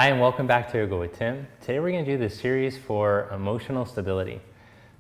Hi, and welcome back to Yoga with Tim. Today we're going to do this series for emotional stability.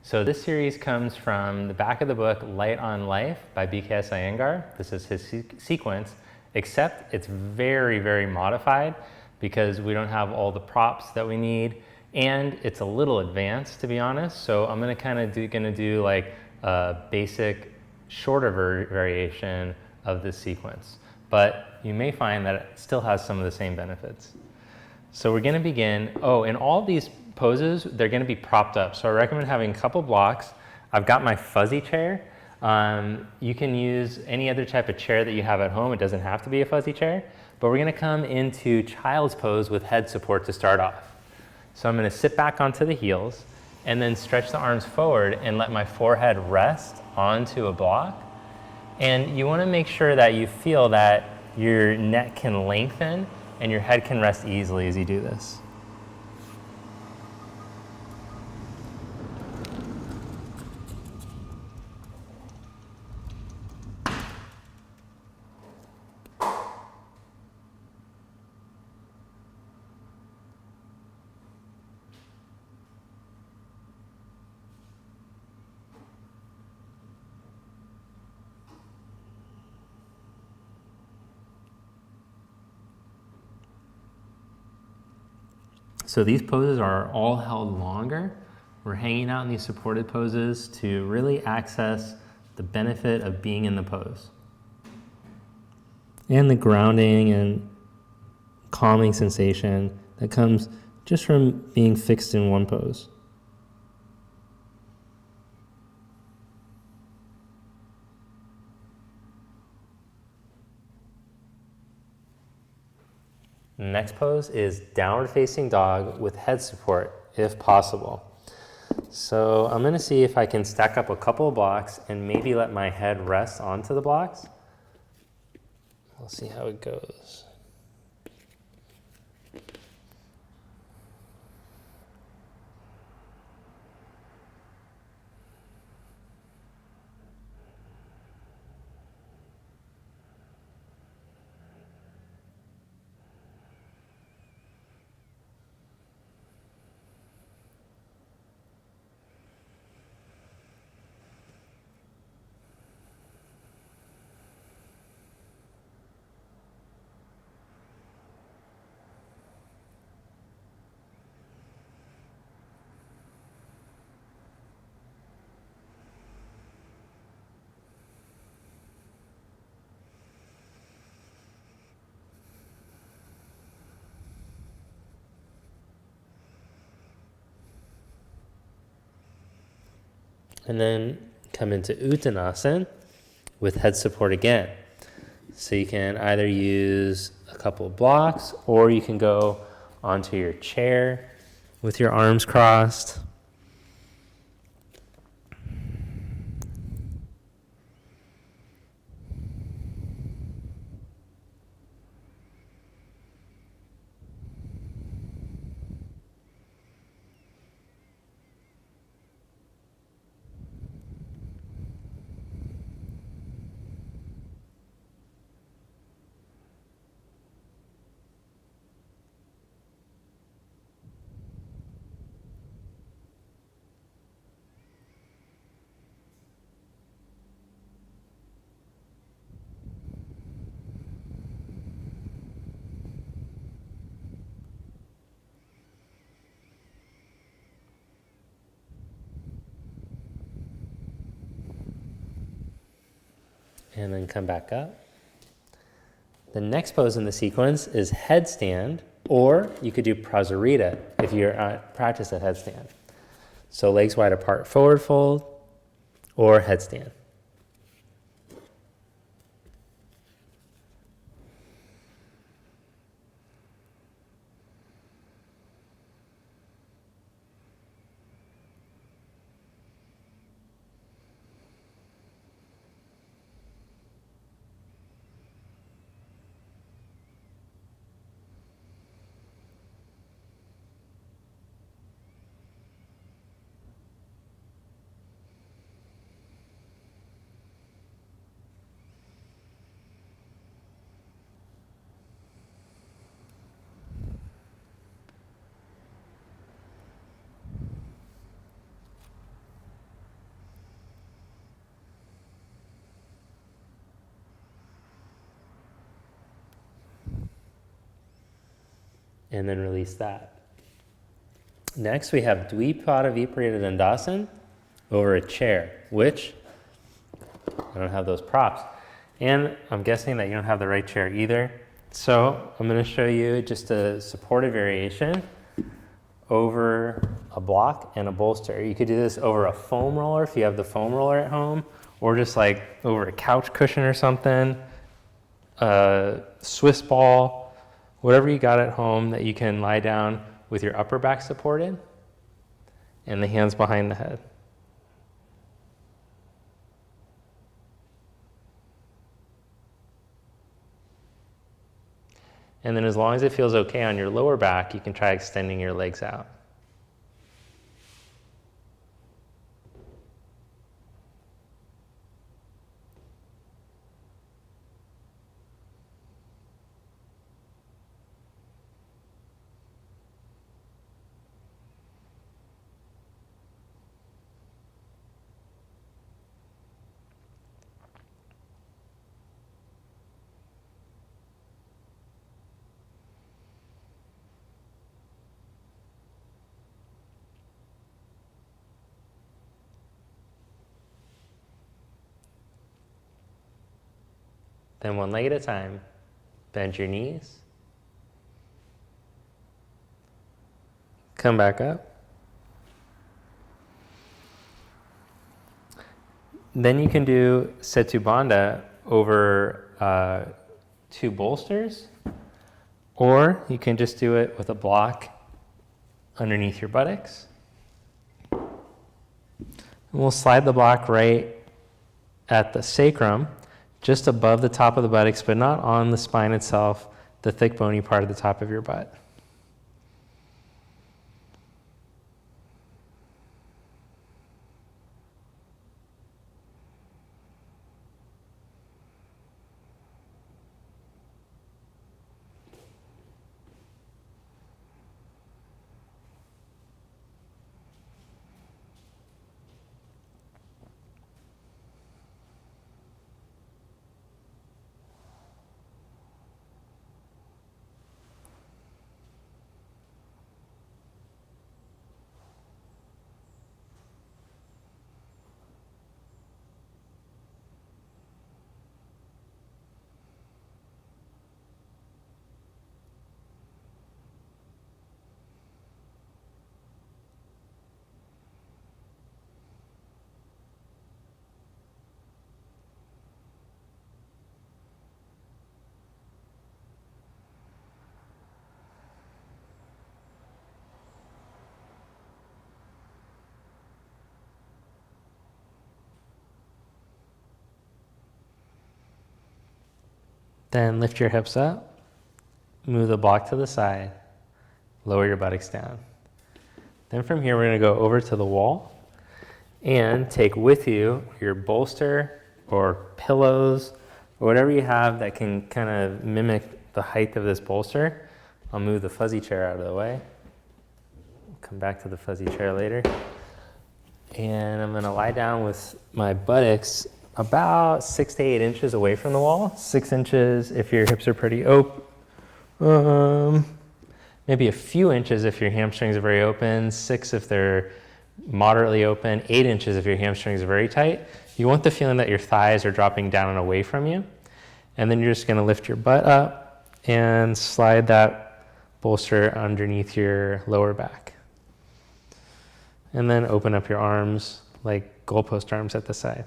So this series comes from the back of the book Light on Life by BKS Iyengar. This is his sequence, except it's very, very modified because we don't have all the props that we need, and it's a little advanced, to be honest. So I'm going to kind of do like a basic, shorter variation of this sequence, but you may find that it still has some of the same benefits. So we're going to begin. Oh, in all these poses, they're going to be propped up. So I recommend having a couple blocks. I've got my fuzzy chair. You can use any other type of chair that you have at home. It doesn't have to be a fuzzy chair. But we're going to come into child's pose with head support to start off. So I'm going to sit back onto the heels and then stretch the arms forward and let my forehead rest onto a block. And you want to make sure that you feel that your neck can lengthen and your head can rest easily as you do this. So these poses are all held longer. We're hanging out in these supported poses to really access the benefit of being in the pose. And the grounding and calming sensation that comes just from being fixed in one pose. The next pose is downward facing dog with head support, if possible. So I'm going to see if I can stack up a couple of blocks and maybe let my head rest onto the blocks. We'll see how it goes. And then come into Uttanasana with head support again. So you can either use a couple blocks or you can go onto your chair with your arms crossed. And then come back up. The next pose in the sequence is headstand, or you could do prasarita if you're practice at headstand. So legs wide apart, forward fold, or headstand. and then release that. Next, we have Dvipada Viparita Dandasana over a chair, which I don't have those props. And I'm guessing that you don't have the right chair either. So I'm going to show you just a supported variation over a block and a bolster. You could do this over a foam roller if you have the foam roller at home, or just like over a couch cushion or something, a Swiss ball, whatever you got at home that you can lie down with your upper back supported and the hands behind the head. And then as long as it feels okay on your lower back, you can try extending your legs out. Then one leg at a time, bend your knees. Come back up. Then you can do Setu Bandha over 2 bolsters, or you can just do it with a block underneath your buttocks. And we'll slide the block right at the sacrum, just above the top of the buttocks, but not on the spine itself, the thick bony part of the top of your butt. Then lift your hips up, move the block to the side, lower your buttocks down. Then from here, we're going to go over to the wall and take with you your bolster or pillows or whatever you have that can kind of mimic the height of this bolster. I'll move the fuzzy chair out of the way. Come back to the fuzzy chair later. And I'm going to lie down with my buttocks about 6 to 8 inches away from the wall. 6 inches if your hips are pretty open. Maybe a few inches if your hamstrings are very open. 6 if they're moderately open. 8 inches if your hamstrings are very tight. You want the feeling that your thighs are dropping down and away from you. And then you're just going to lift your butt up and slide that bolster underneath your lower back. And then open up your arms like goalpost arms at the side.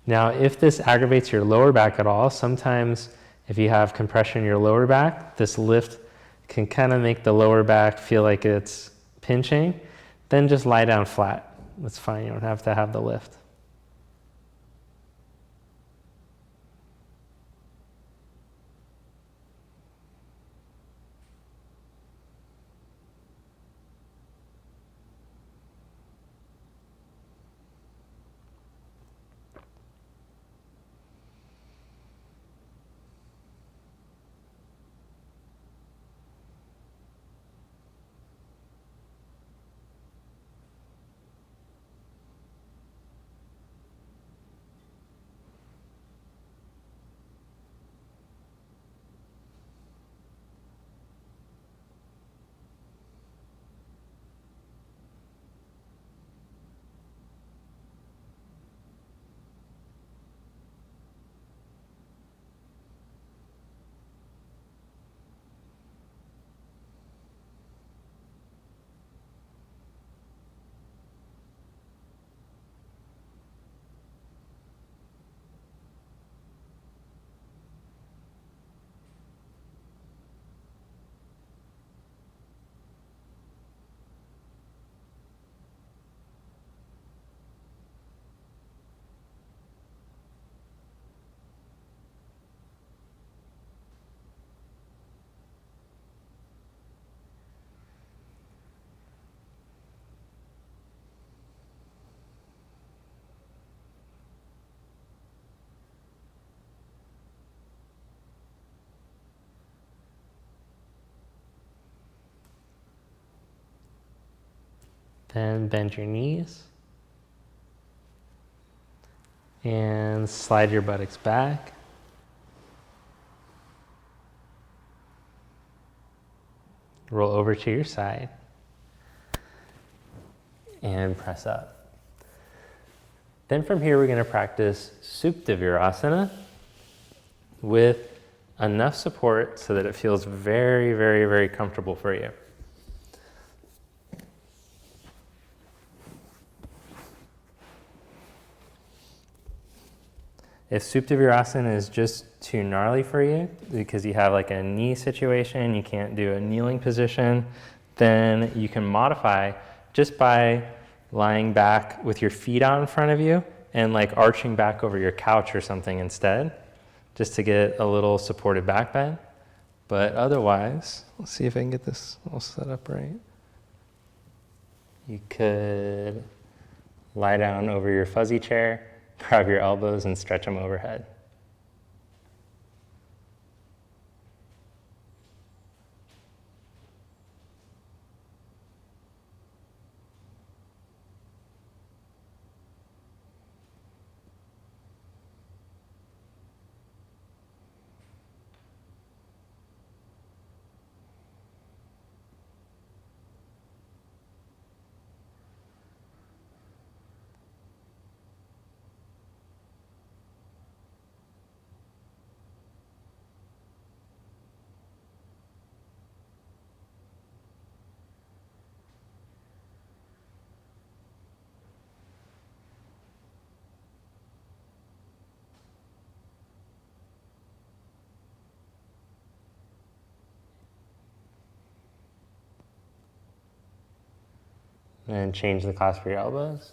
Now, if this aggravates your lower back at all, sometimes if you have compression in your lower back, this lift can kind of make the lower back feel like it's pinching. Then just lie down flat. That's fine. You don't have to have the lift. Then bend your knees and slide your buttocks back. Roll over to your side and press up. Then from here, we're going to practice Supta Virasana with enough support so that it feels very, very, very comfortable for you. If Supta Virasana is just too gnarly for you, because you have like a knee situation, you can't do a kneeling position, then you can modify just by lying back with your feet out in front of you and like arching back over your couch or something instead, just to get a little supported back bend. But otherwise, let's see if I can get this all set up right. You could lie down over your fuzzy chair, grab your elbows and stretch them overhead. And change the clasp of your elbows.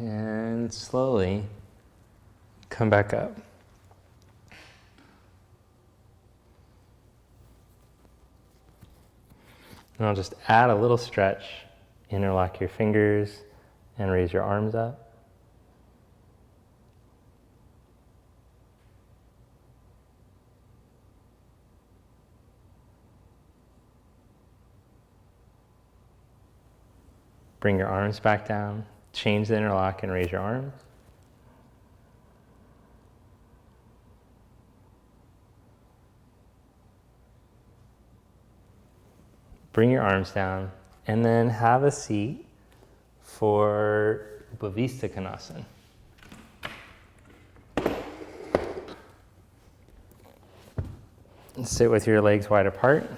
And slowly come back up. And I'll just add a little stretch, interlock your fingers, and raise your arms up. Bring your arms back down, change the interlock and raise your arms. Bring your arms down, and then have a seat for Upavista Konasana. Sit with your legs wide apart.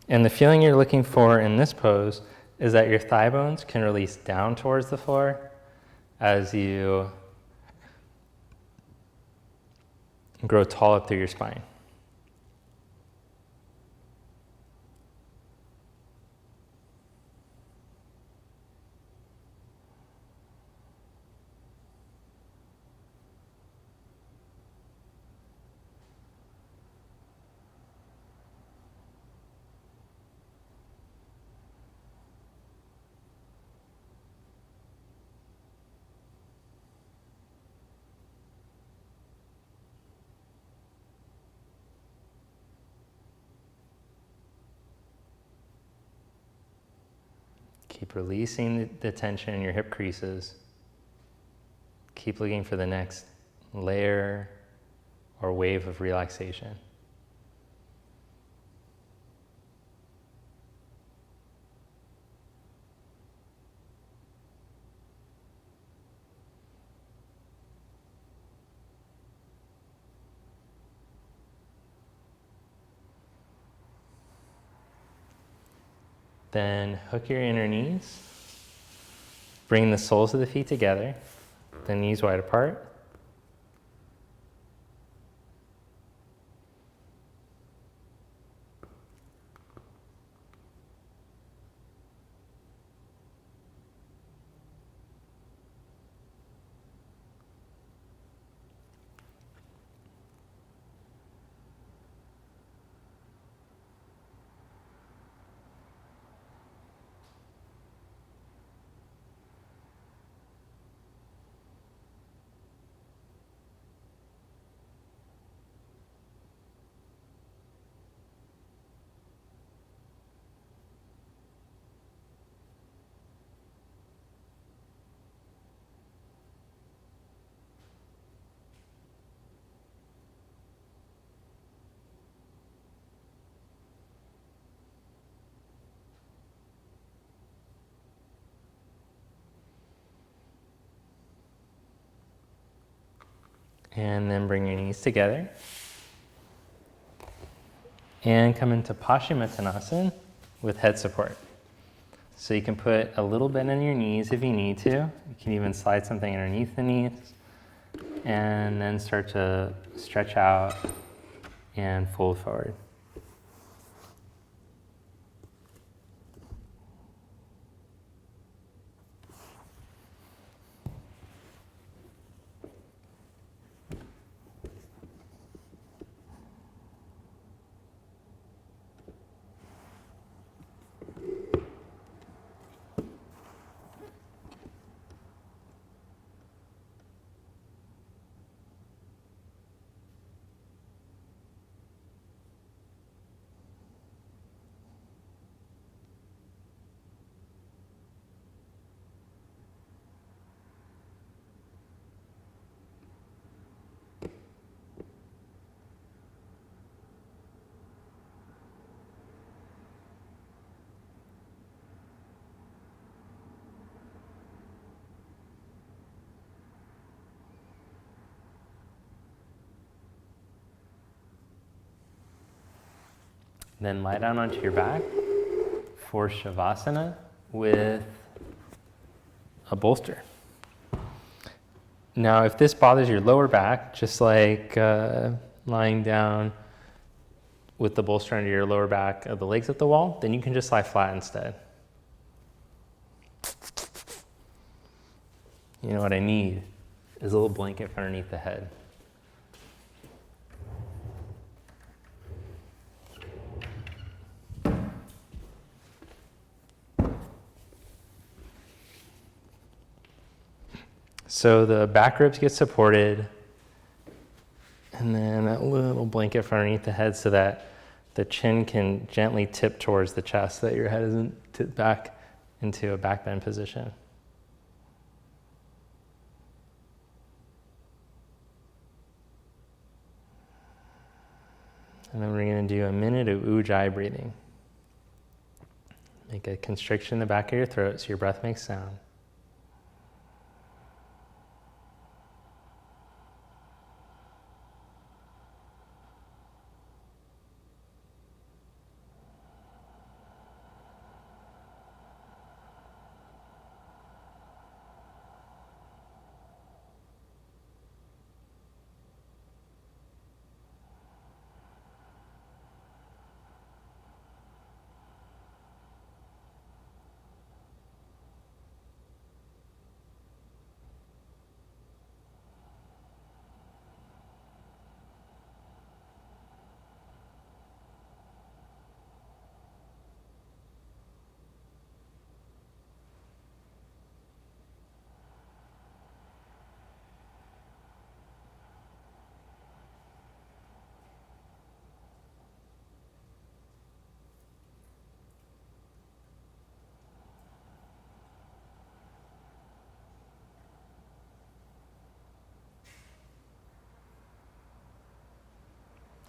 And the feeling you're looking for in this pose is that your thigh bones can release down towards the floor as you grow tall up through your spine. Keep releasing the tension in your hip creases. Keep looking for the next layer or wave of relaxation. Then hook your inner knees. Bring the soles of the feet together, the knees wide apart. And then bring your knees together. And come into Paschimottanasana with head support. So you can put a little bit on your knees if you need to. You can even slide something underneath the knees. And then start to stretch out and fold forward. Then lie down onto your back for Shavasana with a bolster. Now, if this bothers your lower back, just like lying down with the bolster under your lower back of the legs at the wall, then you can just lie flat instead. You know what I need is a little blanket for underneath the head. So the back ribs get supported, and then that little blanket for underneath the head so that the chin can gently tip towards the chest so that your head isn't tipped back into a back bend position. And then we're going to do a minute of Ujjayi breathing. Make a constriction in the back of your throat so your breath makes sound.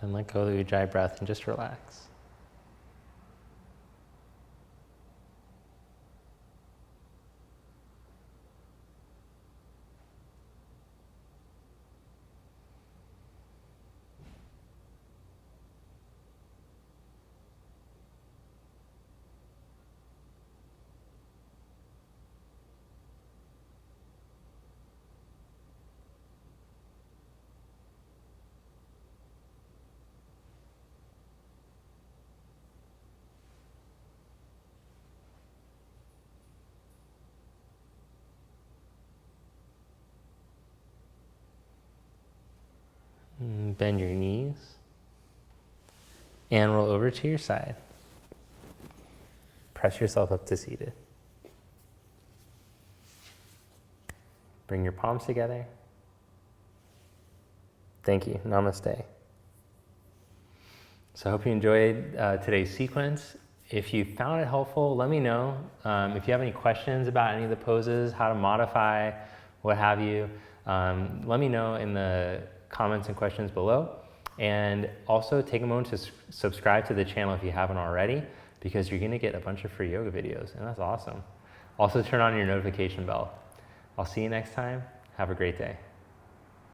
Then let go of the Ujjayi breath and just relax. Bend your knees. And roll over to your side. Press yourself up to seated. Bring your palms together. Thank you. Namaste. So I hope you enjoyed today's sequence. If you found it helpful, let me know. If you have any questions about any of the poses, how to modify, what have you, let me know in the comments and questions below. And also take a moment to subscribe to the channel if you haven't already, because you're gonna get a bunch of free yoga videos, and that's awesome. Also turn on your notification bell. I'll see you next time. Have a great day.